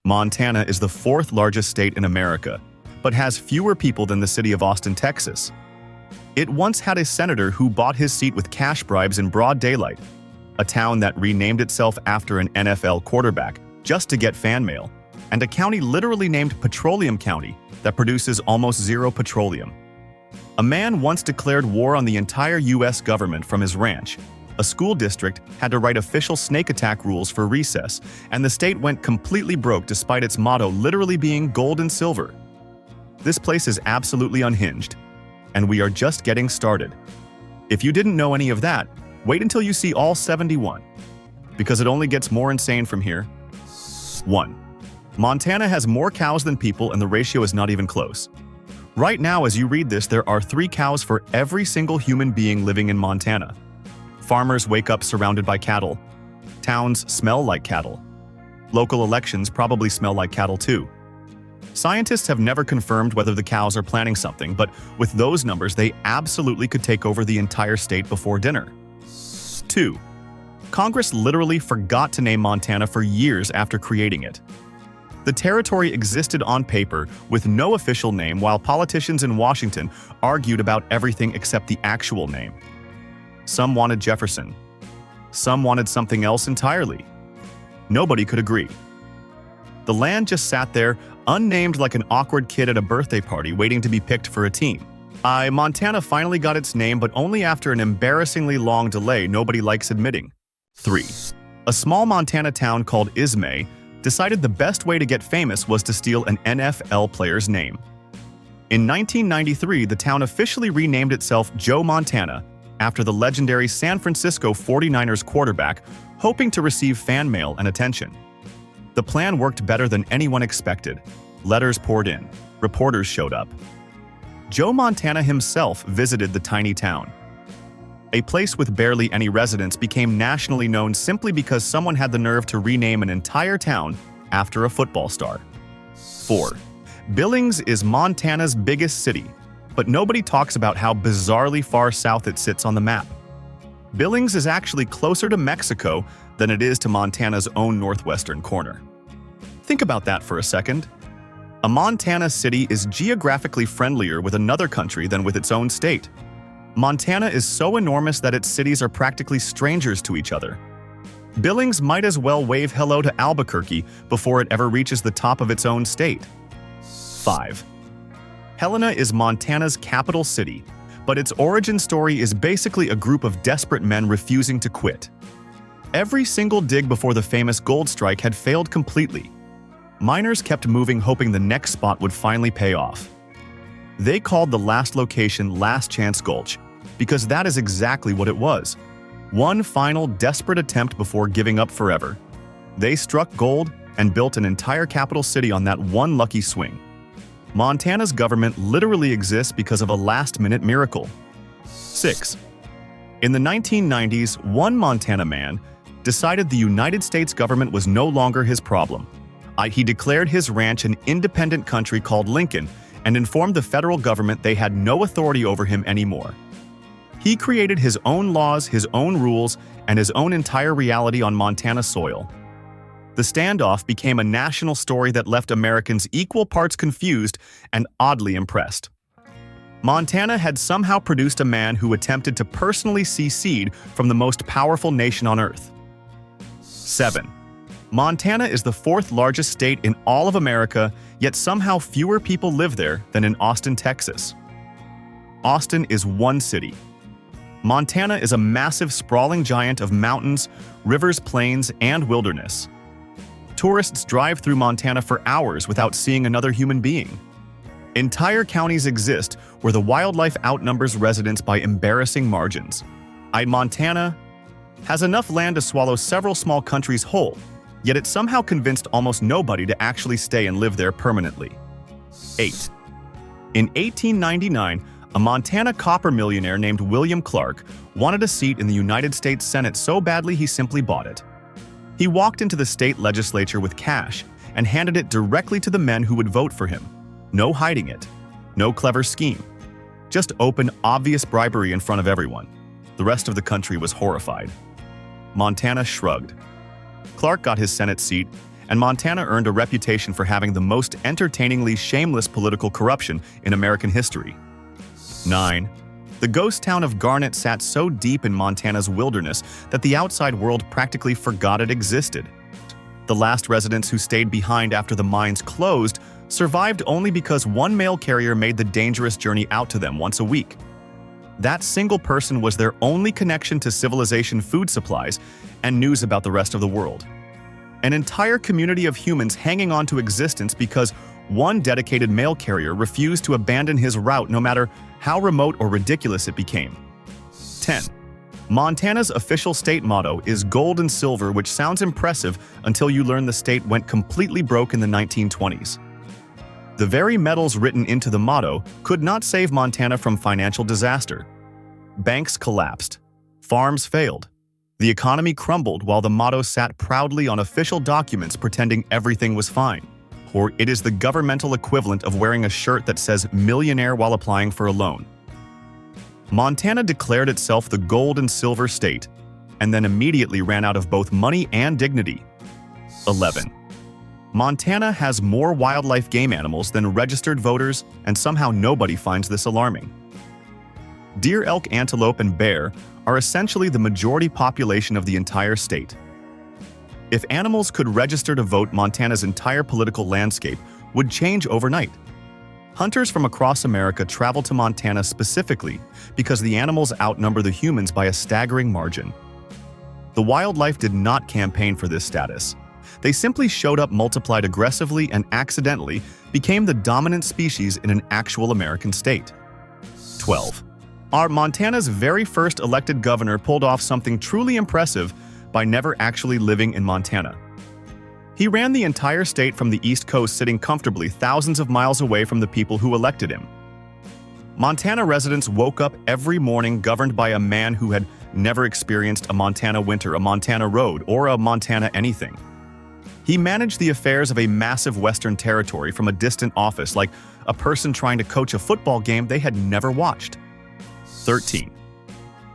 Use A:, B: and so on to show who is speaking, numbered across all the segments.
A: Montana is the fourth largest state in America, but has fewer people than the city of Austin, Texas. It once had a senator who bought his seat with cash bribes in broad daylight, a town that renamed itself after an NFL quarterback just to get fan mail, and a county literally named Petroleum County that produces almost zero petroleum. A man once declared war on the entire U.S. government from his ranch. A school district had to write official snake attack rules for recess, and the state went completely broke despite its motto literally being gold and silver. This place is absolutely unhinged, and we are just getting started. If you didn't know any of that, wait until you see all 71, because it only gets more insane from here. 1. Montana has more cows than people, and the ratio is not even close. Right now, as you read this, there are 3 cows for every single human being living in Montana. Farmers wake up surrounded by cattle. Towns smell like cattle. Local elections probably smell like cattle too. Scientists have never confirmed whether the cows are planning something, but with those numbers, they absolutely could take over the entire state before dinner. 2. Congress literally forgot to name Montana for years after creating it. The territory existed on paper with no official name, while politicians in Washington argued about everything except the actual name. Some wanted Jefferson. Some wanted something else entirely. Nobody could agree. The land just sat there, unnamed, like an awkward kid at a birthday party waiting to be picked for a team. Montana finally got its name, but only after an embarrassingly long delay nobody likes admitting. 3. A small Montana town called Ismay decided the best way to get famous was to steal an NFL player's name. In 1993, the town officially renamed itself Joe Montana, after the legendary San Francisco 49ers quarterback, hoping to receive fan mail and attention. The plan worked better than anyone expected. Letters poured in. Reporters showed up. Joe Montana himself visited the tiny town. A place with barely any residents became nationally known simply because someone had the nerve to rename an entire town after a football star. 4. Billings is Montana's biggest city, but nobody talks about how bizarrely far south it sits on the map. Billings is actually closer to Mexico than it is to Montana's own northwestern corner. Think about that for a second. A Montana city is geographically friendlier with another country than with its own state. Montana is so enormous that its cities are practically strangers to each other. Billings might as well wave hello to Albuquerque before it ever reaches the top of its own state. 5. Helena is Montana's capital city, but its origin story is basically a group of desperate men refusing to quit. Every single dig before the famous gold strike had failed completely. Miners kept moving, hoping the next spot would finally pay off. They called the last location Last Chance Gulch, because that is exactly what it was. One final desperate attempt before giving up forever. They struck gold and built an entire capital city on that one lucky swing. Montana's government literally exists because of a last-minute miracle. 6. In the 1990s, one Montana man decided the United States government was no longer his problem. He declared his ranch an independent country called Lincoln and informed the federal government they had no authority over him anymore. He created his own laws, his own rules, and his own entire reality on Montana soil. The standoff became a national story that left Americans equal parts confused and oddly impressed. Montana had somehow produced a man who attempted to personally secede from the most powerful nation on Earth. 7. Montana is the 4th largest state in all of America, yet somehow fewer people live there than in Austin, Texas. Austin is one city. Montana is a massive, sprawling giant of mountains, rivers, plains, and wilderness. Tourists drive through Montana for hours without seeing another human being. Entire counties exist where the wildlife outnumbers residents by embarrassing margins. Montana has enough land to swallow several small countries whole, yet it somehow convinced almost nobody to actually stay and live there permanently. 8. In 1899, a Montana copper millionaire named William Clark wanted a seat in the United States Senate so badly he simply bought it. He walked into the state legislature with cash and handed it directly to the men who would vote for him. No hiding it. No clever scheme. Just open, obvious bribery in front of everyone. The rest of the country was horrified. Montana shrugged. Clark got his Senate seat, and Montana earned a reputation for having the most entertainingly shameless political corruption in American history. 9. The ghost town of Garnet sat so deep in Montana's wilderness that the outside world practically forgot it existed. The last residents who stayed behind after the mines closed survived only because one mail carrier made the dangerous journey out to them once a week. That single person was their only connection to civilization, food supplies, and news about the rest of the world. An entire community of humans hanging on to existence because one dedicated mail carrier refused to abandon his route no matter how remote or ridiculous it became. 10. Montana's official state motto is gold and silver, which sounds impressive until you learn the state went completely broke in the 1920s. The very metals written into the motto could not save Montana from financial disaster. Banks collapsed. Farms failed. The economy crumbled while the motto sat proudly on official documents pretending everything was fine. Or it is the governmental equivalent of wearing a shirt that says millionaire while applying for a loan. Montana declared itself the gold and silver state, and then immediately ran out of both money and dignity. 11. Montana has more wildlife game animals than registered voters, and somehow nobody finds this alarming. Deer, elk, antelope, and bear are essentially the majority population of the entire state. If animals could register to vote, Montana's entire political landscape would change overnight. Hunters from across America travel to Montana specifically because the animals outnumber the humans by a staggering margin. The wildlife did not campaign for this status. They simply showed up, multiplied aggressively, and accidentally became the dominant species in an actual American state. 12. Montana's very first elected governor pulled off something truly impressive by never actually living in Montana. He ran the entire state from the East Coast, sitting comfortably thousands of miles away from the people who elected him. Montana residents woke up every morning governed by a man who had never experienced a Montana winter, a Montana road, or a Montana anything. He managed the affairs of a massive Western territory from a distant office, like a person trying to coach a football game they had never watched. 13.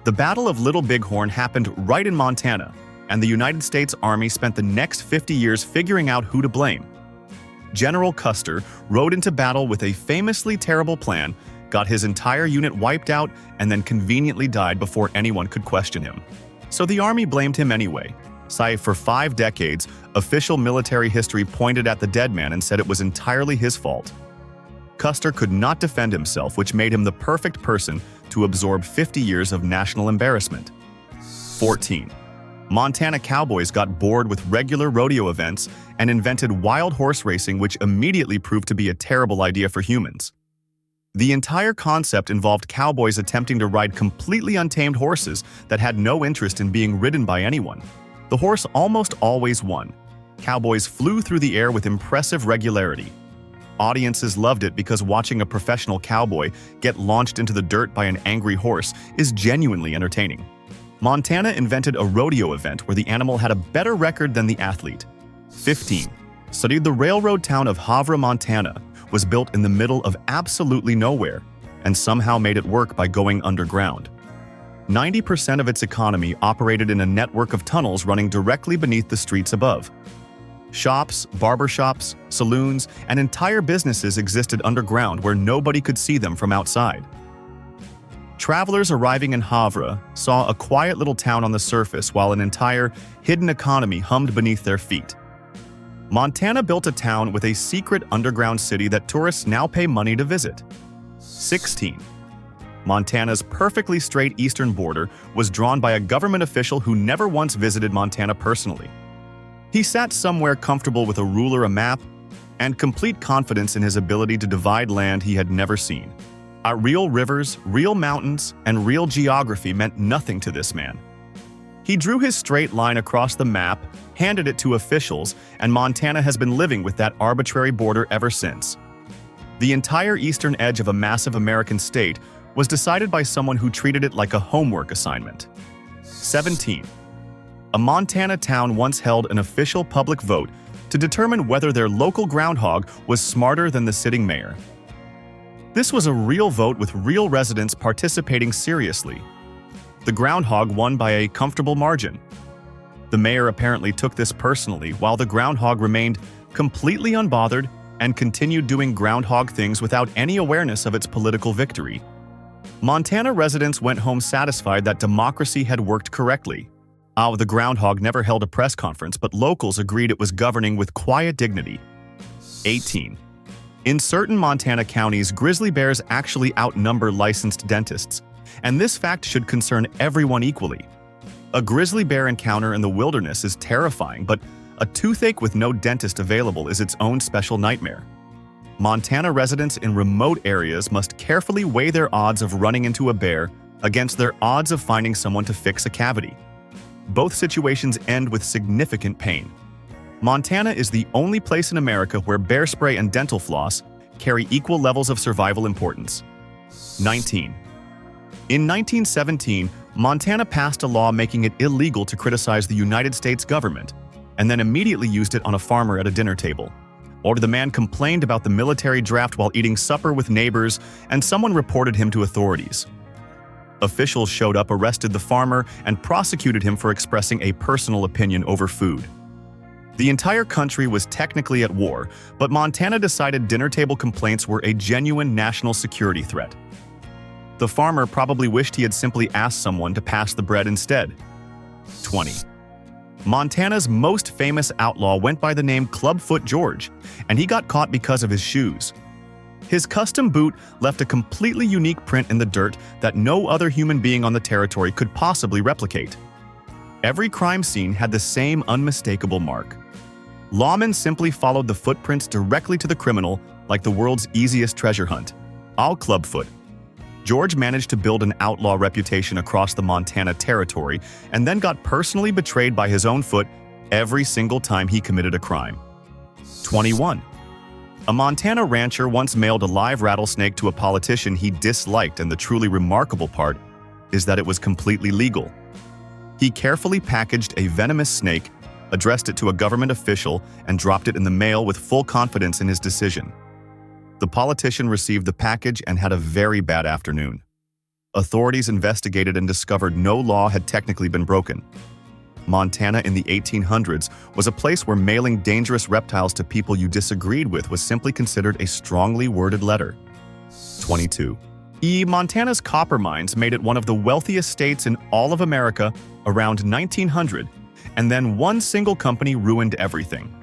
A: The Battle of Little Bighorn happened right in Montana, and the United States Army spent the next 50 years figuring out who to blame. General Custer rode into battle with a famously terrible plan, got his entire unit wiped out, and then conveniently died before anyone could question him. So the Army blamed him anyway. For 5 decades, official military history pointed at the dead man and said it was entirely his fault. Custer could not defend himself, which made him the perfect person to absorb 50 years of national embarrassment. 14. Montana cowboys got bored with regular rodeo events and invented wild horse racing, which immediately proved to be a terrible idea for humans. The entire concept involved cowboys attempting to ride completely untamed horses that had no interest in being ridden by anyone. The horse almost always won. Cowboys flew through the air with impressive regularity. Audiences loved it because watching a professional cowboy get launched into the dirt by an angry horse is genuinely entertaining. Montana invented a rodeo event where the animal had a better record than the athlete. 15. Studied the railroad town of Havre, Montana, was built in the middle of absolutely nowhere and somehow made it work by going underground. 90% of its economy operated in a network of tunnels running directly beneath the streets above. Shops, barbershops, saloons, and entire businesses existed underground where nobody could see them from outside. Travelers arriving in Havre saw a quiet little town on the surface while an entire hidden economy hummed beneath their feet. Montana built a town with a secret underground city that tourists now pay money to visit. 16. Montana's perfectly straight eastern border was drawn by a government official who never once visited Montana personally. He sat somewhere comfortable with a ruler, a map, and complete confidence in his ability to divide land he had never seen. Real rivers, real mountains, and real geography meant nothing to this man. He drew his straight line across the map, handed it to officials, and Montana has been living with that arbitrary border ever since. The entire eastern edge of a massive American state was decided by someone who treated it like a homework assignment. 17. A Montana town once held an official public vote to determine whether their local groundhog was smarter than the sitting mayor. This was a real vote with real residents participating seriously. The groundhog won by a comfortable margin. The mayor apparently took this personally, while the groundhog remained completely unbothered and continued doing groundhog things without any awareness of its political victory. Montana residents went home satisfied that democracy had worked correctly. The groundhog never held a press conference, but locals agreed it was governing with quiet dignity. 18. In certain Montana counties, grizzly bears actually outnumber licensed dentists, and this fact should concern everyone equally. A grizzly bear encounter in the wilderness is terrifying, but a toothache with no dentist available is its own special nightmare. Montana residents in remote areas must carefully weigh their odds of running into a bear against their odds of finding someone to fix a cavity. Both situations end with significant pain. Montana is the only place in America where bear spray and dental floss carry equal levels of survival importance. 19. In 1917, Montana passed a law making it illegal to criticize the United States government, and then immediately used it on a farmer at a dinner table. Or the man complained about the military draft while eating supper with neighbors, and someone reported him to authorities. Officials showed up, arrested the farmer, and prosecuted him for expressing a personal opinion over food. The entire country was technically at war, but Montana decided dinner table complaints were a genuine national security threat. The farmer probably wished he had simply asked someone to pass the bread instead. 20. Montana's most famous outlaw went by the name Clubfoot George, and he got caught because of his shoes. His custom boot left a completely unique print in the dirt that no other human being on the territory could possibly replicate. Every crime scene had the same unmistakable mark. Lawmen simply followed the footprints directly to the criminal like the world's easiest treasure hunt. Clubfoot George managed to build an outlaw reputation across the Montana territory and then got personally betrayed by his own foot every single time he committed a crime. 21. A Montana rancher once mailed a live rattlesnake to a politician he disliked, and the truly remarkable part is that it was completely legal. He carefully packaged a venomous snake, addressed it to a government official, and dropped it in the mail with full confidence in his decision. The politician received the package and had a very bad afternoon. Authorities investigated and discovered no law had technically been broken. Montana in the 1800s was a place where mailing dangerous reptiles to people you disagreed with was simply considered a strongly worded letter. 22. Montana's copper mines made it one of the wealthiest states in all of America around 1900, and then one single company ruined everything.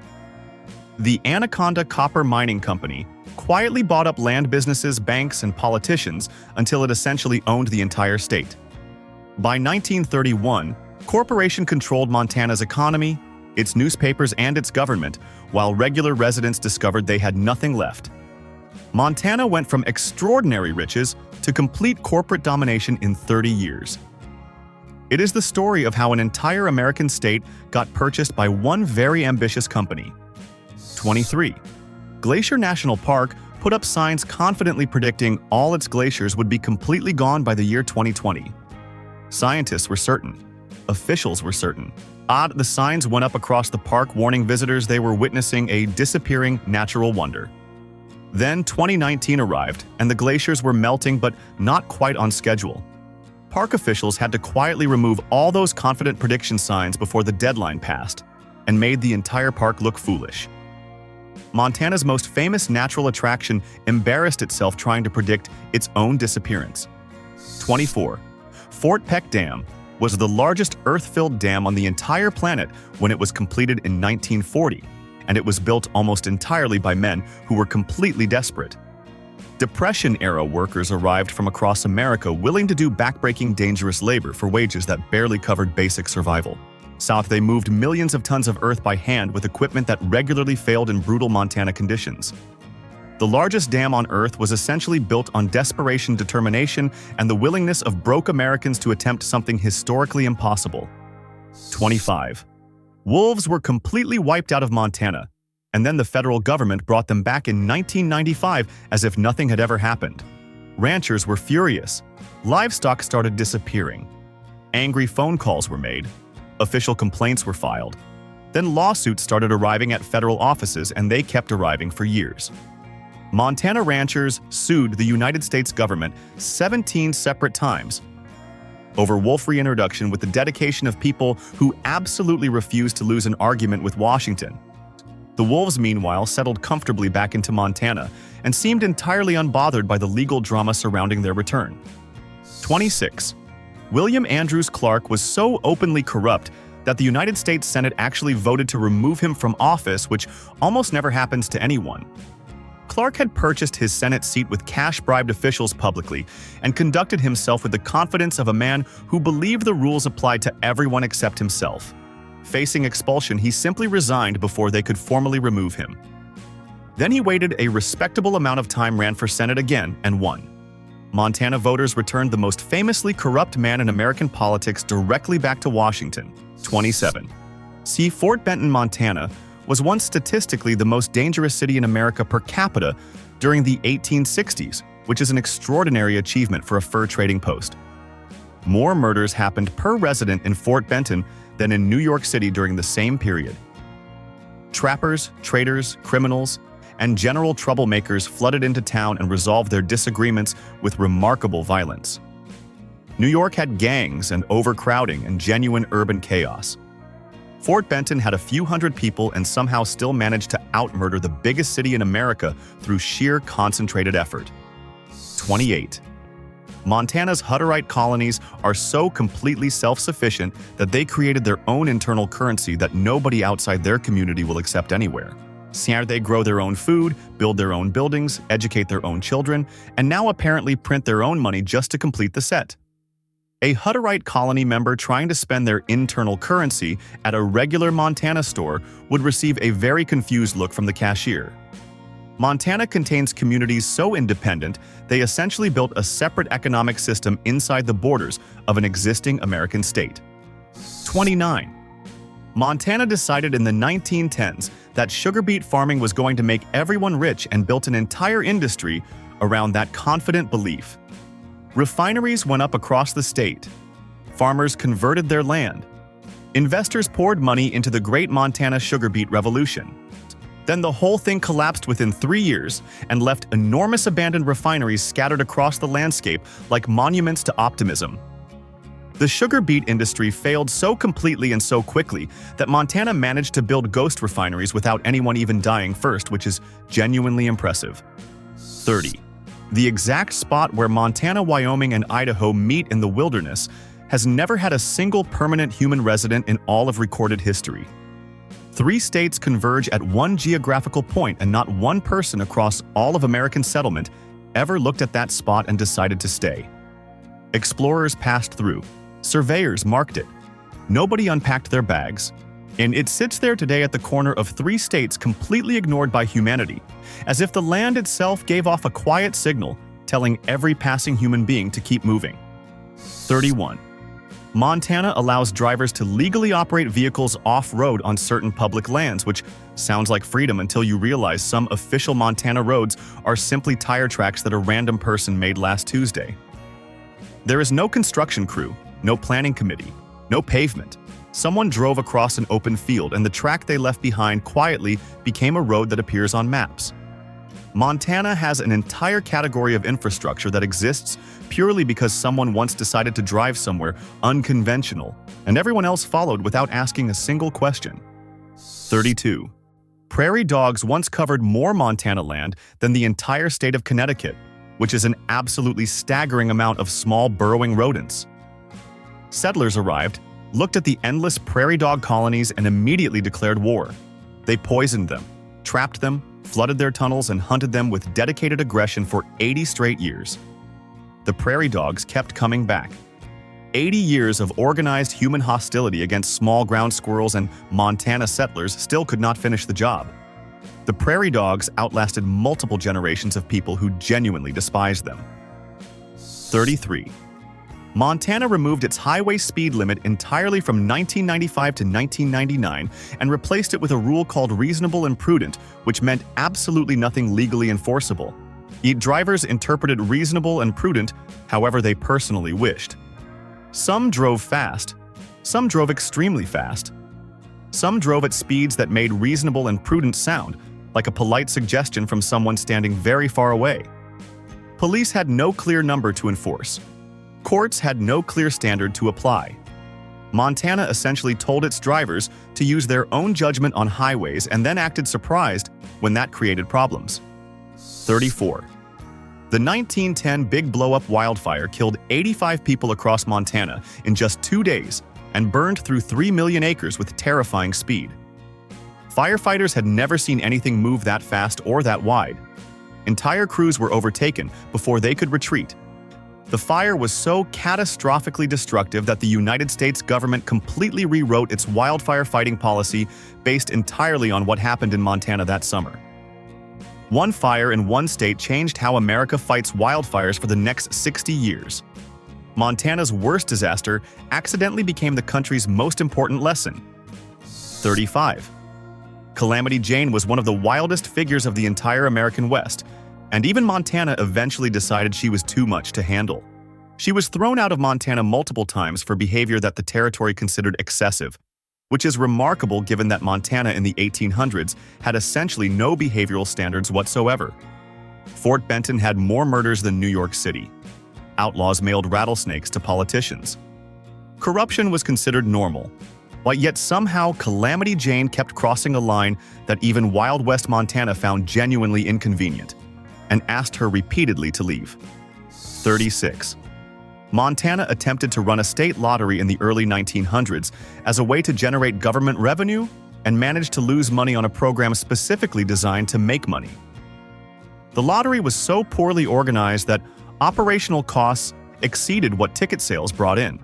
A: The Anaconda Copper Mining Company quietly bought up land businesses, banks, and politicians until it essentially owned the entire state. By 1931, corporation controlled Montana's economy, its newspapers, and its government, while regular residents discovered they had nothing left. Montana went from extraordinary riches to complete corporate domination in 30 years. It is the story of how an entire American state got purchased by one very ambitious company. 23. Glacier National Park put up signs confidently predicting all its glaciers would be completely gone by the year 2020. Scientists were certain. Officials were certain. The signs went up across the park warning visitors they were witnessing a disappearing natural wonder. Then 2019 arrived, and the glaciers were melting, but not quite on schedule. Park officials had to quietly remove all those confident prediction signs before the deadline passed, and made the entire park look foolish. Montana's most famous natural attraction embarrassed itself trying to predict its own disappearance. 24. Fort Peck Dam was the largest earth-filled dam on the entire planet when it was completed in 1940, and it was built almost entirely by men who were completely desperate. Depression-era workers arrived from across America willing to do backbreaking, dangerous labor for wages that barely covered basic survival. South, they moved millions of tons of earth by hand with equipment that regularly failed in brutal Montana conditions. The largest dam on Earth was essentially built on desperation, determination, and the willingness of broke Americans to attempt something historically impossible. 25. Wolves were completely wiped out of Montana, and then the federal government brought them back in 1995 as if nothing had ever happened. Ranchers were furious. Livestock started disappearing. Angry phone calls were made. Official complaints were filed. Then lawsuits started arriving at federal offices, and they kept arriving for years. Montana ranchers sued the United States government 17 separate times. over wolf reintroduction with the dedication of people who absolutely refused to lose an argument with Washington. The wolves, meanwhile, settled comfortably back into Montana and seemed entirely unbothered by the legal drama surrounding their return. 26. William Andrews Clark was so openly corrupt that the United States Senate actually voted to remove him from office, which almost never happens to anyone. Clark had purchased his Senate seat with cash-bribed officials publicly and conducted himself with the confidence of a man who believed the rules applied to everyone except himself. Facing expulsion, he simply resigned before they could formally remove him. Then he waited a respectable amount of time, ran for Senate again, and won. Montana voters returned the most famously corrupt man in American politics directly back to Washington. 27. See, Fort Benton, Montana, was once statistically the most dangerous city in America per capita during the 1860s, which is an extraordinary achievement for a fur trading post. More murders happened per resident in Fort Benton than in New York City during the same period. Trappers, traders, criminals, and general troublemakers flooded into town and resolved their disagreements with remarkable violence. New York had gangs and overcrowding and genuine urban chaos. Fort Benton had a few hundred people and somehow still managed to out-murder the biggest city in America through sheer concentrated effort. 28. Montana's Hutterite colonies are so completely self-sufficient that they created their own internal currency that nobody outside their community will accept anywhere. So they grow their own food, build their own buildings, educate their own children, and now apparently print their own money just to complete the set. A Hutterite colony member trying to spend their internal currency at a regular Montana store would receive a very confused look from the cashier. Montana contains communities so independent, they essentially built a separate economic system inside the borders of an existing American state. 29. Montana decided in the 1910s that sugar beet farming was going to make everyone rich and built an entire industry around that confident belief. Refineries went up across the state. Farmers converted their land. Investors poured money into the Great Montana Sugar Beet Revolution. Then the whole thing collapsed within 3 years and left enormous abandoned refineries scattered across the landscape like monuments to optimism. The sugar beet industry failed so completely and so quickly that Montana managed to build ghost refineries without anyone even dying first, which is genuinely impressive. 30. The exact spot where Montana, Wyoming, and Idaho meet in the wilderness has never had a single permanent human resident in all of recorded history. 3 states converge at one geographical point, and not one person across all of American settlement ever looked at that spot and decided to stay. Explorers passed through. Surveyors marked it. Nobody unpacked their bags. And it sits there today at the corner of 3 states completely ignored by humanity, as if the land itself gave off a quiet signal telling every passing human being to keep moving. 31. Montana allows drivers to legally operate vehicles off-road on certain public lands, which sounds like freedom until you realize some official Montana roads are simply tire tracks that a random person made last Tuesday. There is no construction crew, no planning committee, no pavement. Someone drove across an open field, and the track they left behind quietly became a road that appears on maps. Montana has an entire category of infrastructure that exists purely because someone once decided to drive somewhere unconventional, and everyone else followed without asking a single question. 32. Prairie dogs once covered more Montana land than the entire state of Connecticut, which is an absolutely staggering amount of small burrowing rodents. Settlers arrived, looked at the endless prairie dog colonies, and immediately declared war. They poisoned them, trapped them, flooded their tunnels, and hunted them with dedicated aggression for 80 straight years. The prairie dogs kept coming back. 80 years of organized human hostility against small ground squirrels and Montana settlers still could not finish the job. The prairie dogs outlasted multiple generations of people who genuinely despised them. 33. Montana removed its highway speed limit entirely from 1995 to 1999 and replaced it with a rule called reasonable and prudent, which meant absolutely nothing legally enforceable. Drivers interpreted reasonable and prudent however they personally wished. Some drove fast. Some drove extremely fast. Some drove at speeds that made reasonable and prudent sound like a polite suggestion from someone standing very far away. Police had no clear number to enforce. Courts had no clear standard to apply. Montana essentially told its drivers to use their own judgment on highways and then acted surprised when that created problems. 34. The 1910 Big Blow-Up wildfire killed 85 people across Montana in just 2 days and burned through 3 million acres with terrifying speed. Firefighters had never seen anything move that fast or that wide. Entire crews were overtaken before they could retreat. The fire was so catastrophically destructive that the United States government completely rewrote its wildfire fighting policy based entirely on what happened in Montana that summer. One fire in one state changed how America fights wildfires for the next 60 years. Montana's worst disaster accidentally became the country's most important lesson. 35. Calamity Jane was one of the wildest figures of the entire American West, and even Montana eventually decided she was too much to handle. She was thrown out of Montana multiple times for behavior that the territory considered excessive, which is remarkable given that Montana in the 1800s had essentially no behavioral standards whatsoever. Fort Benton had more murders than New York City. Outlaws mailed rattlesnakes to politicians. Corruption was considered normal, but yet somehow Calamity Jane kept crossing a line that even Wild West Montana found genuinely inconvenient and asked her repeatedly to leave. 36. Montana attempted to run a state lottery in the early 1900s as a way to generate government revenue and managed to lose money on a program specifically designed to make money. The lottery was so poorly organized that operational costs exceeded what ticket sales brought in.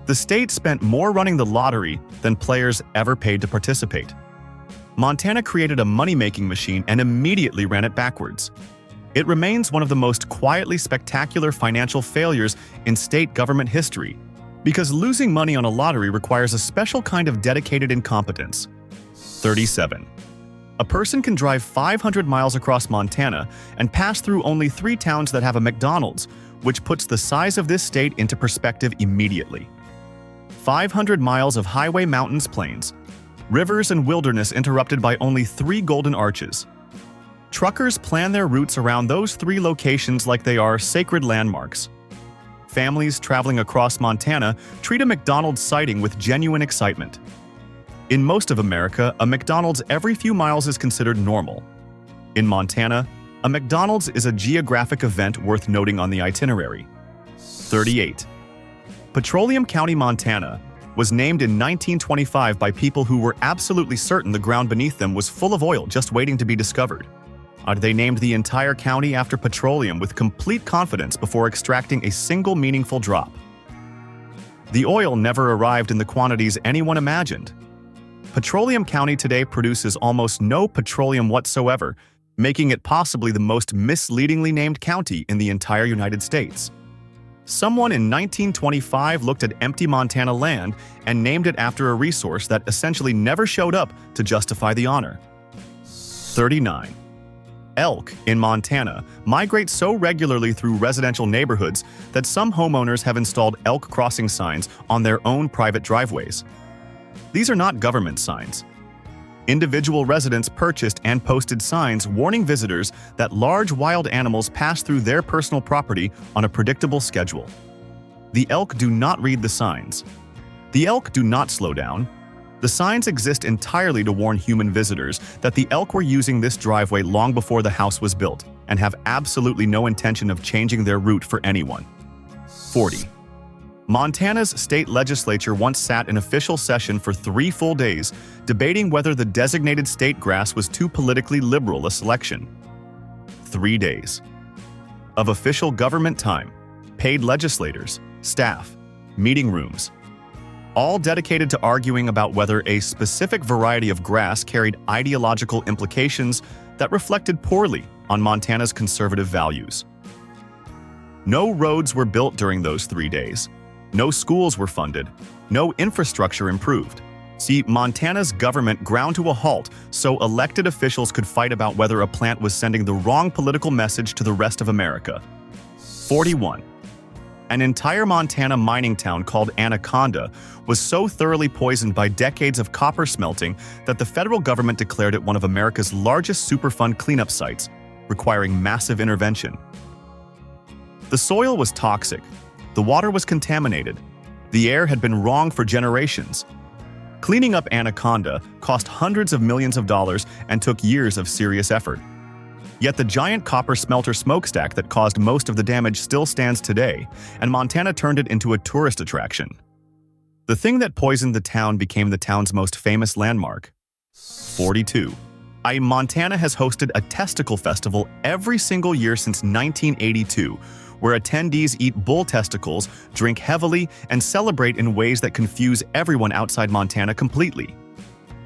A: The state spent more running the lottery than players ever paid to participate. Montana created a money-making machine and immediately ran it backwards. It remains one of the most quietly spectacular financial failures in state government history, because losing money on a lottery requires a special kind of dedicated incompetence. 37. A person can drive 500 miles across Montana and pass through only 3 towns that have a McDonald's, which puts the size of this state into perspective immediately. 500 miles of highway, mountains, plains, rivers, and wilderness interrupted by only 3 golden arches. Truckers plan their routes around those 3 locations like they are sacred landmarks. Families traveling across Montana treat a McDonald's sighting with genuine excitement. In most of America, a McDonald's every few miles is considered normal. In Montana, a McDonald's is a geographic event worth noting on the itinerary. 38. Petroleum County, Montana, was named in 1925 by people who were absolutely certain the ground beneath them was full of oil just waiting to be discovered. They named the entire county after petroleum with complete confidence before extracting a single meaningful drop. The oil never arrived in the quantities anyone imagined. Petroleum County today produces almost no petroleum whatsoever, making it possibly the most misleadingly named county in the entire United States. Someone in 1925 looked at empty Montana land and named it after a resource that essentially never showed up to justify the honor. 39. Elk in Montana migrate so regularly through residential neighborhoods that some homeowners have installed elk crossing signs on their own private driveways. These are not government signs. Individual residents purchased and posted signs warning visitors that large wild animals pass through their personal property on a predictable schedule. The elk do not read the signs. The elk do not slow down. The signs exist entirely to warn human visitors that the elk were using this driveway long before the house was built and have absolutely no intention of changing their route for anyone. 40. Montana's state legislature once sat in official session for 3 full days, debating whether the designated state grass was too politically liberal a selection. 3 days of official government time, paid legislators, staff, meeting rooms, all dedicated to arguing about whether a specific variety of grass carried ideological implications that reflected poorly on Montana's conservative values. No roads were built during those 3 days. No schools were funded. No infrastructure improved. See, Montana's government ground to a halt so elected officials could fight about whether a plant was sending the wrong political message to the rest of America. 41. An entire Montana mining town called Anaconda was so thoroughly poisoned by decades of copper smelting that the federal government declared it one of America's largest Superfund cleanup sites, requiring massive intervention. The soil was toxic, The water was contaminated. The air had been wrong for generations. Cleaning up Anaconda cost hundreds of millions of dollars and took years of serious effort. Yet the giant copper smelter smokestack that caused most of the damage still stands today, and Montana turned it into a tourist attraction. The thing that poisoned the town became the town's most famous landmark. 42. Montana has hosted a testicle festival every single year since 1982, where attendees eat bull testicles, drink heavily, and celebrate in ways that confuse everyone outside Montana completely.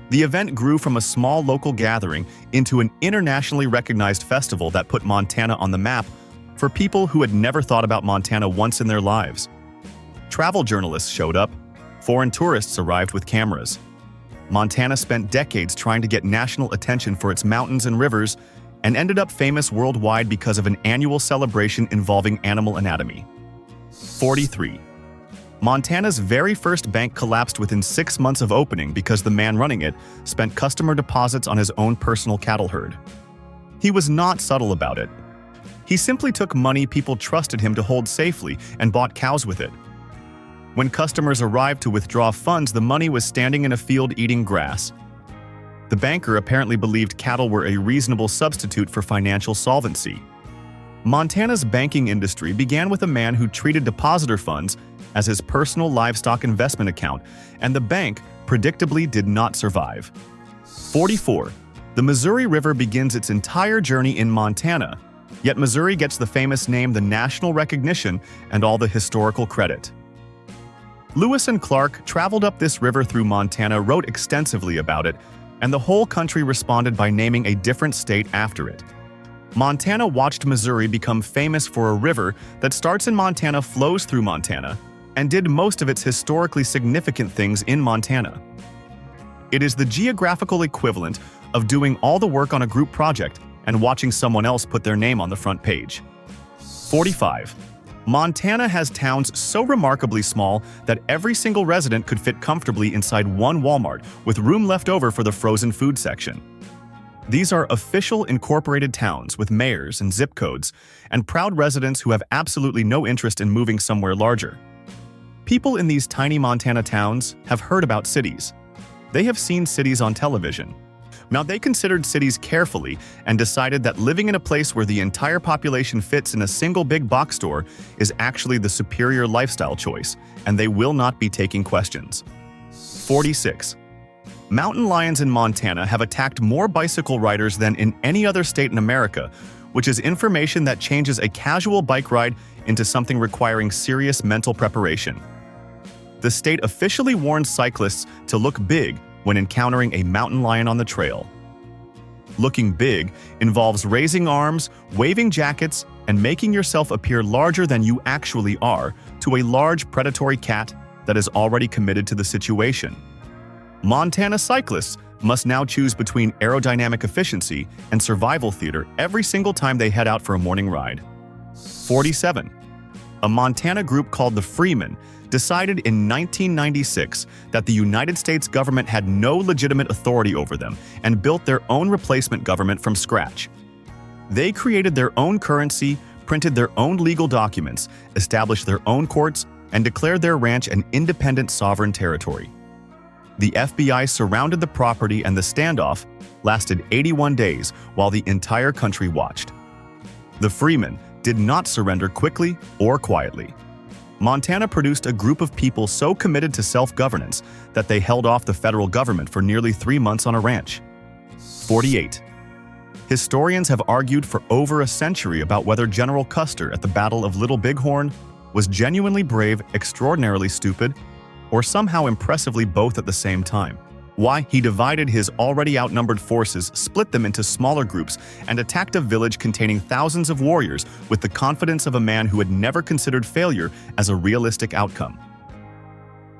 A: The event grew from a small local gathering into an internationally recognized festival that put Montana on the map for people who had never thought about Montana once in their lives. Travel journalists showed up. Foreign tourists arrived with cameras. Montana spent decades trying to get national attention for its mountains and rivers and ended up famous worldwide because of an annual celebration involving animal anatomy. 43. Montana's very first bank collapsed within 6 months of opening because the man running it spent customer deposits on his own personal cattle herd. He was not subtle about it. He simply took money people trusted him to hold safely and bought cows with it. When customers arrived to withdraw funds, the money was standing in a field eating grass. The banker apparently believed cattle were a reasonable substitute for financial solvency. Montana's banking industry began with a man who treated depositor funds as his personal livestock investment account, and the bank predictably did not survive. 44. The Missouri River begins its entire journey in Montana, yet Missouri gets the famous name, the national recognition, and all the historical credit. Lewis and Clark traveled up this river through Montana, wrote extensively about it, and the whole country responded by naming a different state after it. Montana watched Missouri become famous for a river that starts in Montana, flows through Montana, and did most of its historically significant things in Montana. It is the geographical equivalent of doing all the work on a group project and watching someone else put their name on the front page. 45. Montana has towns so remarkably small that every single resident could fit comfortably inside one Walmart, with room left over for the frozen food section. These are official incorporated towns with mayors and zip codes, and proud residents who have absolutely no interest in moving somewhere larger. People in these tiny Montana towns have heard about cities. They have seen cities on television. Now, they considered cities carefully and decided that living in a place where the entire population fits in a single big box store is actually the superior lifestyle choice, and they will not be taking questions. 46. Mountain lions in Montana have attacked more bicycle riders than in any other state in America, which is information that changes a casual bike ride into something requiring serious mental preparation. The state officially warns cyclists to look big when encountering a mountain lion on the trail. Looking big involves raising arms, waving jackets, and making yourself appear larger than you actually are to a large predatory cat that is already committed to the situation. Montana cyclists must now choose between aerodynamic efficiency and survival theater every single time they head out for a morning ride. 47. A Montana group called the Freemen decided in 1996 that the United States government had no legitimate authority over them and built their own replacement government from scratch. They created their own currency, printed their own legal documents, established their own courts, and declared their ranch an independent sovereign territory. The FBI surrounded the property, and the standoff lasted 81 days while the entire country watched. The Freemen did not surrender quickly or quietly. Montana produced a group of people so committed to self-governance that they held off the federal government for nearly 3 months on a ranch. 48. Historians have argued for over a century about whether General Custer at the Battle of Little Bighorn was genuinely brave, extraordinarily stupid, or somehow impressively both at the same time. Why he divided his already outnumbered forces, split them into smaller groups, and attacked a village containing thousands of warriors with the confidence of a man who had never considered failure as a realistic outcome.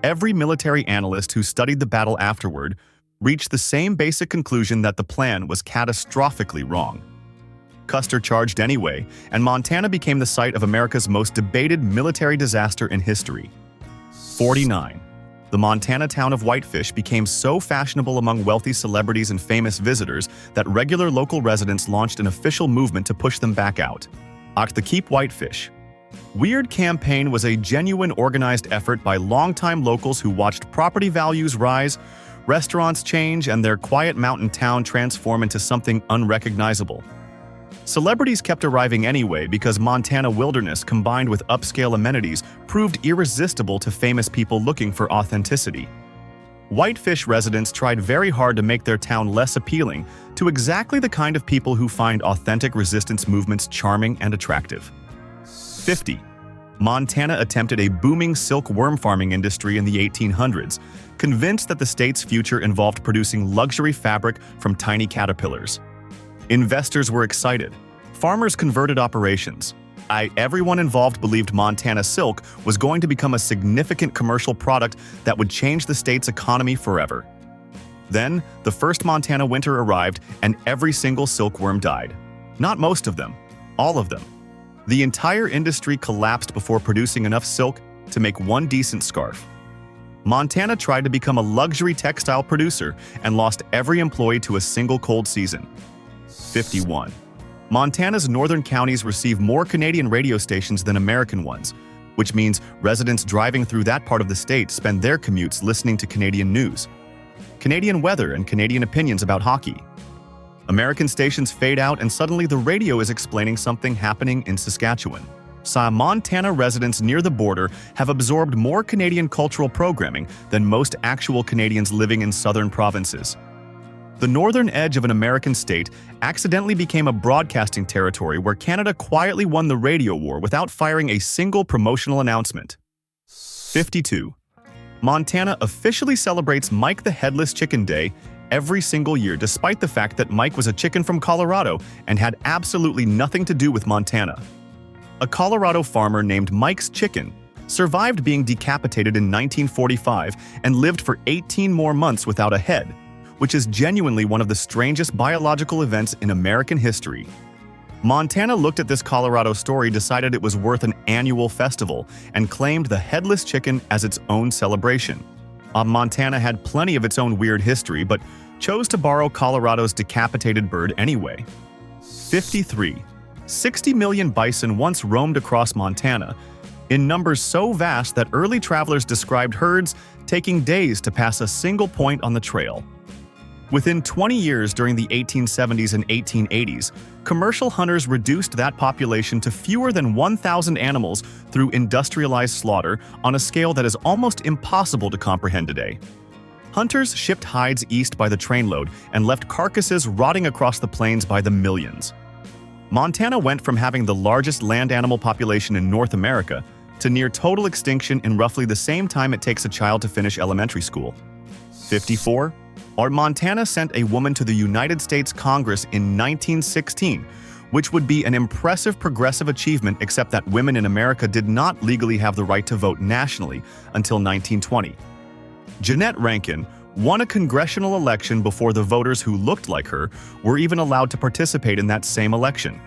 A: Every military analyst who studied the battle afterward reached the same basic conclusion, that the plan was catastrophically wrong. Custer charged anyway, and Montana became the site of America's most debated military disaster in history. 49. The Montana town of Whitefish became so fashionable among wealthy celebrities and famous visitors that regular local residents launched an official movement to push them back out. At the Keep Whitefish. Weird Campaign was a genuine organized effort by longtime locals who watched property values rise, restaurants change, and their quiet mountain town transform into something unrecognizable. Celebrities kept arriving anyway because Montana wilderness combined with upscale amenities proved irresistible to famous people looking for authenticity. Whitefish residents tried very hard to make their town less appealing to exactly the kind of people who find authentic resistance movements charming and attractive. 50. Montana attempted a booming silkworm farming industry in the 1800s, convinced that the state's future involved producing luxury fabric from tiny caterpillars. Investors were excited. Farmers converted operations. Everyone involved believed Montana silk was going to become a significant commercial product that would change the state's economy forever. Then, the first Montana winter arrived and every single silkworm died. Not most of them, all of them. The entire industry collapsed before producing enough silk to make one decent scarf. Montana tried to become a luxury textile producer and lost every employee to a single cold season. 51. Montana's northern counties receive more Canadian radio stations than American ones, which means residents driving through that part of the state spend their commutes listening to Canadian news, Canadian weather, and Canadian opinions about hockey. American stations fade out and suddenly the radio is explaining something happening in Saskatchewan. Montana residents near the border have absorbed more Canadian cultural programming than most actual Canadians living in southern provinces. The northern edge of an American state accidentally became a broadcasting territory where Canada quietly won the radio war without firing a single promotional announcement. 52. Montana officially celebrates Mike the Headless Chicken Day every single year, despite the fact that Mike was a chicken from Colorado and had absolutely nothing to do with Montana. A Colorado farmer named Mike's Chicken survived being decapitated in 1945 and lived for 18 more months without a head, which is genuinely one of the strangest biological events in American history. Montana looked at this Colorado story, decided it was worth an annual festival, and claimed the headless chicken as its own celebration. Montana had plenty of its own weird history, but chose to borrow Colorado's decapitated bird anyway. 53. 60 million bison once roamed across Montana, in numbers so vast that early travelers described herds taking days to pass a single point on the trail. Within 20 years during the 1870s and 1880s, commercial hunters reduced that population to fewer than 1,000 animals through industrialized slaughter on a scale that is almost impossible to comprehend today. Hunters shipped hides east by the trainload and left carcasses rotting across the plains by the millions. Montana went from having the largest land animal population in North America to near total extinction in roughly the same time it takes a child to finish elementary school. 54. Montana sent a woman to the United States Congress in 1916, which would be an impressive progressive achievement, except that women in America did not legally have the right to vote nationally until 1920. Jeannette Rankin won a congressional election before the voters who looked like her were even allowed to participate in that same election.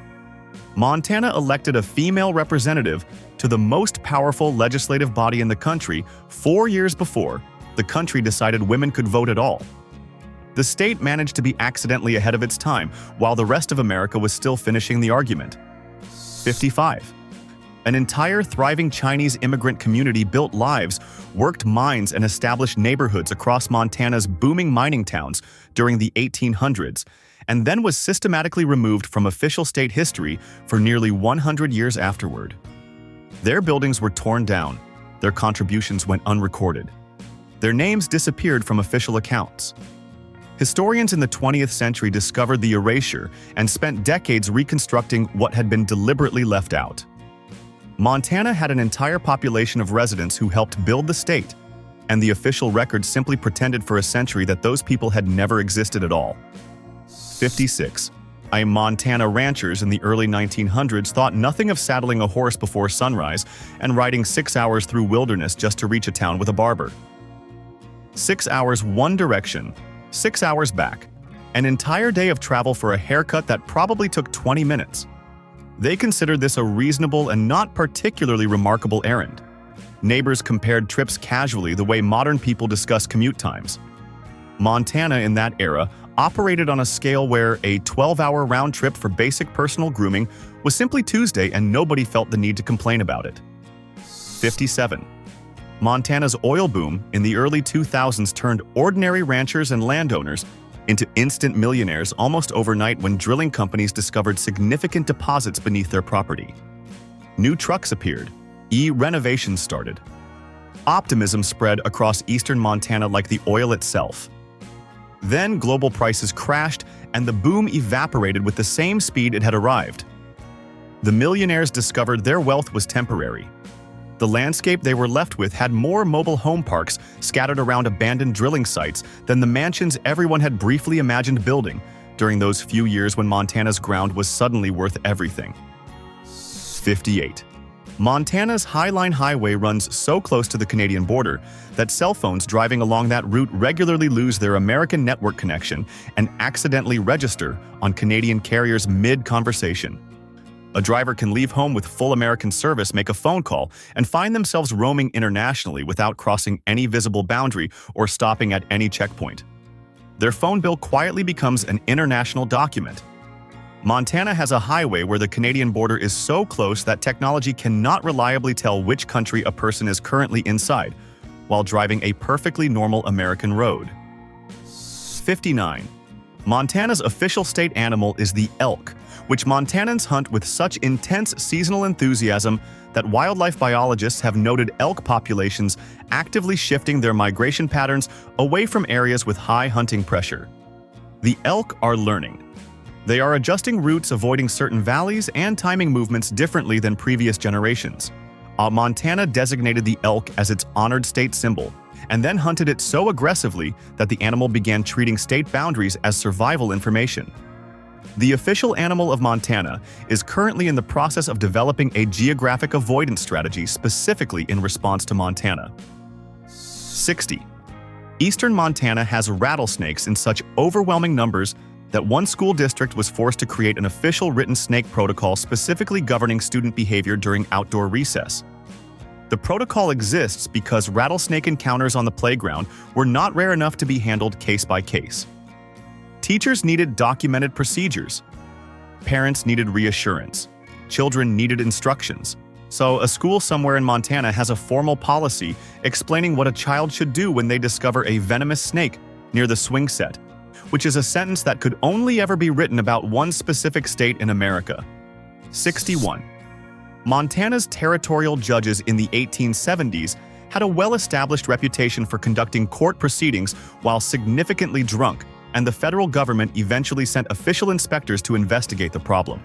A: Montana elected a female representative to the most powerful legislative body in the country 4 years before the country decided women could vote at all. The state managed to be accidentally ahead of its time, while the rest of America was still finishing the argument. 55. An entire thriving Chinese immigrant community built lives, worked mines, and established neighborhoods across Montana's booming mining towns during the 1800s, and then was systematically removed from official state history for nearly 100 years afterward. Their buildings were torn down, their contributions went unrecorded. Their names disappeared from official accounts. Historians in the 20th century discovered the erasure and spent decades reconstructing what had been deliberately left out. Montana had an entire population of residents who helped build the state, and the official record simply pretended for a century that those people had never existed at all. 56. Montana ranchers in the early 1900s thought nothing of saddling a horse before sunrise and riding 6 hours through wilderness just to reach a town with a barber. 6 hours one direction, 6 hours back, an entire day of travel for a haircut that probably took 20 minutes. They considered this a reasonable and not particularly remarkable errand. Neighbors compared trips casually the way modern people discuss commute times. Montana in that era operated on a scale where a 12-hour round trip for basic personal grooming was simply Tuesday and nobody felt the need to complain about it. 57. Montana's oil boom in the early 2000s turned ordinary ranchers and landowners into instant millionaires almost overnight when drilling companies discovered significant deposits beneath their property. New trucks appeared. Renovations started. Optimism spread across eastern Montana like the oil itself. Then global prices crashed and the boom evaporated with the same speed it had arrived. The millionaires discovered their wealth was temporary. The landscape they were left with had more mobile home parks scattered around abandoned drilling sites than the mansions everyone had briefly imagined building during those few years when Montana's ground was suddenly worth everything. 58. Montana's Highline Highway runs so close to the Canadian border that cell phones driving along that route regularly lose their American network connection and accidentally register on Canadian carriers mid-conversation. A driver can leave home with full American service, make a phone call, and find themselves roaming internationally without crossing any visible boundary or stopping at any checkpoint. Their phone bill quietly becomes an international document. Montana has a highway where the Canadian border is so close that technology cannot reliably tell which country a person is currently inside, while driving a perfectly normal American road. 59. Montana's official state animal is the elk, which Montanans hunt with such intense seasonal enthusiasm that wildlife biologists have noted elk populations actively shifting their migration patterns away from areas with high hunting pressure. The elk are learning. They are adjusting routes, avoiding certain valleys, and timing movements differently than previous generations. Montana designated the elk as its honored state symbol, and then hunted it so aggressively that the animal began treating state boundaries as survival information. The official animal of Montana is currently in the process of developing a geographic avoidance strategy specifically in response to Montana. 60. Eastern Montana has rattlesnakes in such overwhelming numbers that one school district was forced to create an official written snake protocol specifically governing student behavior during outdoor recess. The protocol exists because rattlesnake encounters on the playground were not rare enough to be handled case by case. Teachers needed documented procedures. Parents needed reassurance. Children needed instructions. So a school somewhere in Montana has a formal policy explaining what a child should do when they discover a venomous snake near the swing set, which is a sentence that could only ever be written about one specific state in America. 61. Montana's territorial judges in the 1870s had a well-established reputation for conducting court proceedings while significantly drunk, and the federal government eventually sent official inspectors to investigate the problem.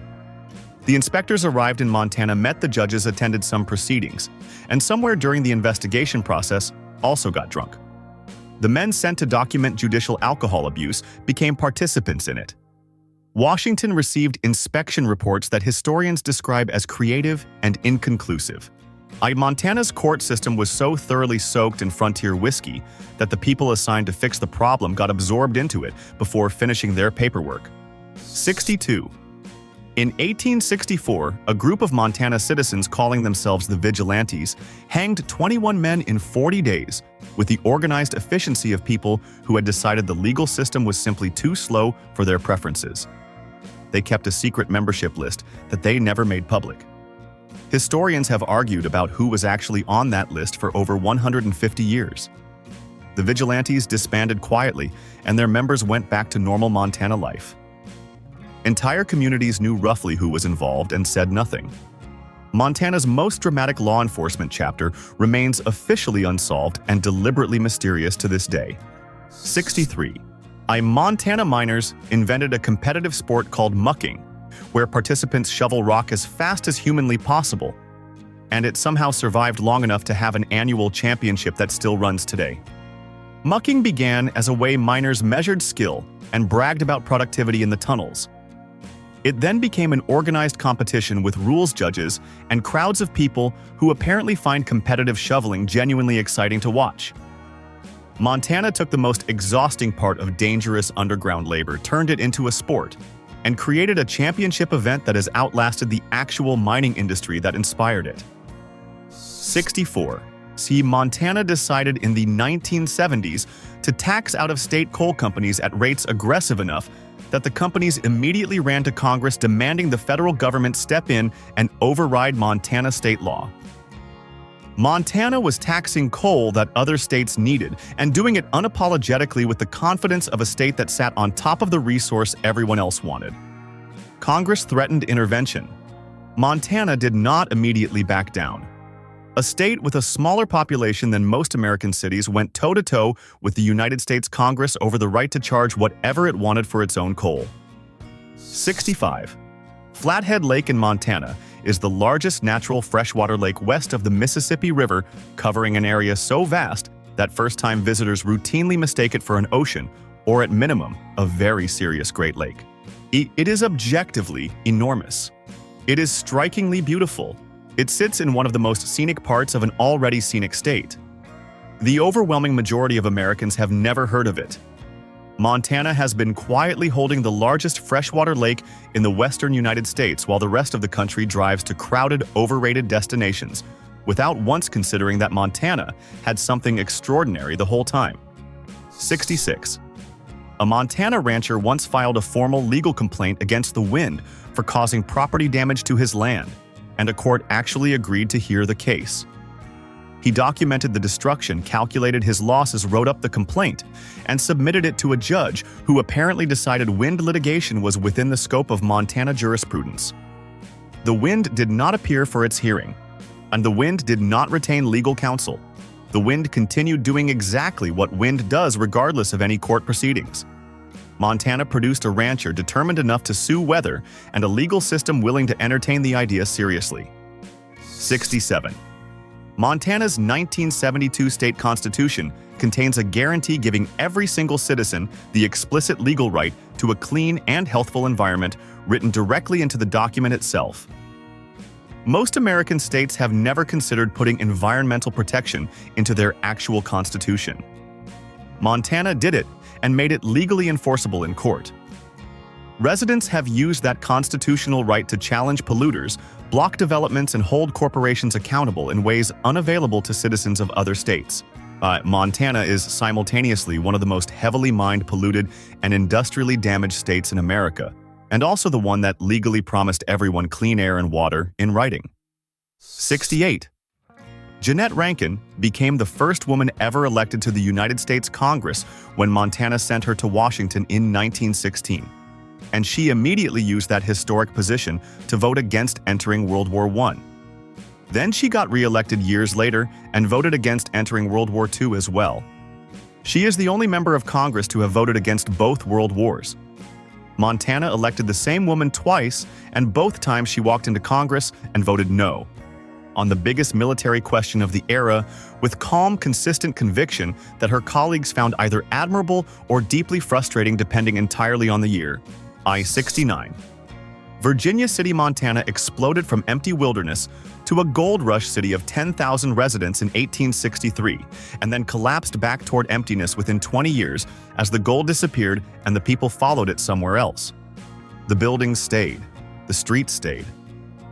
A: The inspectors arrived in Montana, met the judges, attended some proceedings, and somewhere during the investigation process also got drunk. The men sent to document judicial alcohol abuse became participants in it. Washington received inspection reports that historians describe as creative and inconclusive. Montana's court system was so thoroughly soaked in frontier whiskey that the people assigned to fix the problem got absorbed into it before finishing their paperwork. 62. In 1864, a group of Montana citizens calling themselves the Vigilantes hanged 21 men in 40 days with the organized efficiency of people who had decided the legal system was simply too slow for their preferences. They kept a secret membership list that they never made public. Historians have argued about who was actually on that list for over 150 years. The Vigilantes disbanded quietly, and their members went back to normal Montana life. Entire communities knew roughly who was involved and said nothing. Montana's most dramatic law enforcement chapter remains officially unsolved and deliberately mysterious to this day. 63. Montana miners invented a competitive sport called mucking, where participants shovel rock as fast as humanly possible, and it somehow survived long enough to have an annual championship that still runs today. Mucking began as a way miners measured skill and bragged about productivity in the tunnels. It then became an organized competition with rules judges and crowds of people who apparently find competitive shoveling genuinely exciting to watch. Montana took the most exhausting part of dangerous underground labor, turned it into a sport, and created a championship event that has outlasted the actual mining industry that inspired it. 64. Montana decided in the 1970s to tax out-of-state coal companies at rates aggressive enough that the companies immediately ran to Congress demanding the federal government step in and override Montana state law. Montana was taxing coal that other states needed and doing it unapologetically with the confidence of a state that sat on top of the resource everyone else wanted. Congress threatened intervention. Montana did not immediately back down. A state with a smaller population than most American cities went toe-to-toe with the United States Congress over the right to charge whatever it wanted for its own coal. 65. Flathead Lake in Montana is the largest natural freshwater lake west of the Mississippi River, covering an area so vast that first-time visitors routinely mistake it for an ocean, or at minimum, a very serious Great Lake. It is objectively enormous. It is strikingly beautiful. It sits in one of the most scenic parts of an already scenic state. The overwhelming majority of Americans have never heard of it. Montana has been quietly holding the largest freshwater lake in the western United States while the rest of the country drives to crowded, overrated destinations, without once considering that Montana had something extraordinary the whole time. 66. A Montana rancher once filed a formal legal complaint against the wind for causing property damage to his land, and a court actually agreed to hear the case. He documented the destruction, calculated his losses, wrote up the complaint, and submitted it to a judge who apparently decided wind litigation was within the scope of Montana jurisprudence. The wind did not appear for its hearing, and the wind did not retain legal counsel. The wind continued doing exactly what wind does regardless of any court proceedings. Montana produced a rancher determined enough to sue weather and a legal system willing to entertain the idea seriously. 67. Montana's 1972 state constitution contains a guarantee giving every single citizen the explicit legal right to a clean and healthful environment written directly into the document itself. Most American states have never considered putting environmental protection into their actual constitution. Montana did it and made it legally enforceable in court. Residents have used that constitutional right to challenge polluters, block developments, and hold corporations accountable in ways unavailable to citizens of other states. Montana is simultaneously one of the most heavily mined, polluted, and industrially damaged states in America, and also the one that legally promised everyone clean air and water in writing. 68. Jeannette Rankin became the first woman ever elected to the United States Congress when Montana sent her to Washington in 1916. And she immediately used that historic position to vote against entering World War I. Then she got re-elected years later and voted against entering World War II as well. She is the only member of Congress to have voted against both world wars. Montana elected the same woman twice, and both times she walked into Congress and voted no on the biggest military question of the era, with calm, consistent conviction that her colleagues found either admirable or deeply frustrating depending entirely on the year. I-69. Virginia City, Montana exploded from empty wilderness to a gold rush city of 10,000 residents in 1863, and then collapsed back toward emptiness within 20 years as the gold disappeared and the people followed it somewhere else. The buildings stayed. The streets stayed.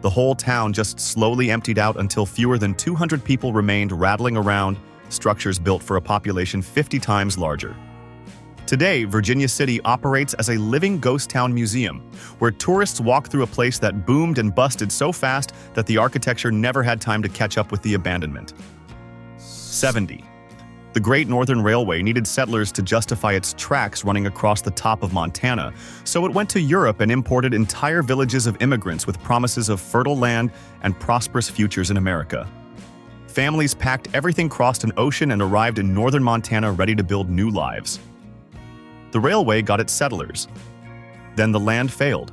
A: The whole town just slowly emptied out until fewer than 200 people remained rattling around, structures built for a population 50 times larger. Today, Virginia City operates as a living ghost town museum, where tourists walk through a place that boomed and busted so fast that the architecture never had time to catch up with the abandonment. 70. The Great Northern Railway needed settlers to justify its tracks running across the top of Montana, so it went to Europe and imported entire villages of immigrants with promises of fertile land and prosperous futures in America. Families packed everything, crossed an ocean, and arrived in northern Montana ready to build new lives. The railway got its settlers. Then the land failed.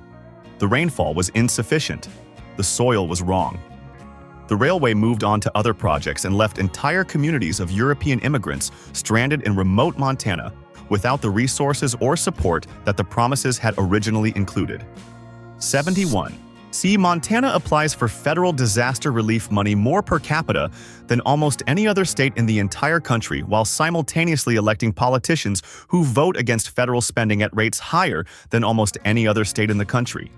A: The rainfall was insufficient. The soil was wrong. The railway moved on to other projects and left entire communities of European immigrants stranded in remote Montana without the resources or support that the promises had originally included. 71. See, Montana applies for federal disaster relief money more per capita than almost any other state in the entire country, while simultaneously electing politicians who vote against federal spending at rates higher than almost any other state in the country.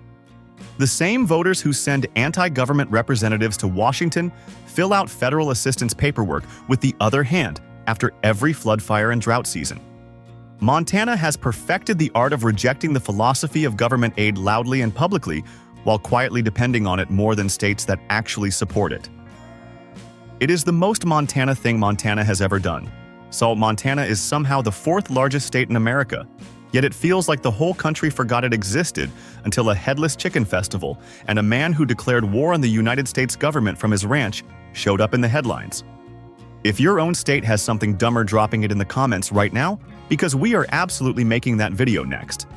A: The same voters who send anti-government representatives to Washington fill out federal assistance paperwork with the other hand after every flood, fire, and drought season. Montana has perfected the art of rejecting the philosophy of government aid loudly and publicly while quietly depending on it more than states that actually support it. It is the most Montana thing Montana has ever done. So Montana is somehow the fourth largest state in America, yet it feels like the whole country forgot it existed until a headless chicken festival and a man who declared war on the United States government from his ranch showed up in the headlines. If your own state has something dumber, dropping it in the comments right now, because we are absolutely making that video next.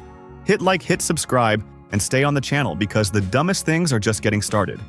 A: Hit like, hit subscribe, and stay on the channel because the dumbest things are just getting started.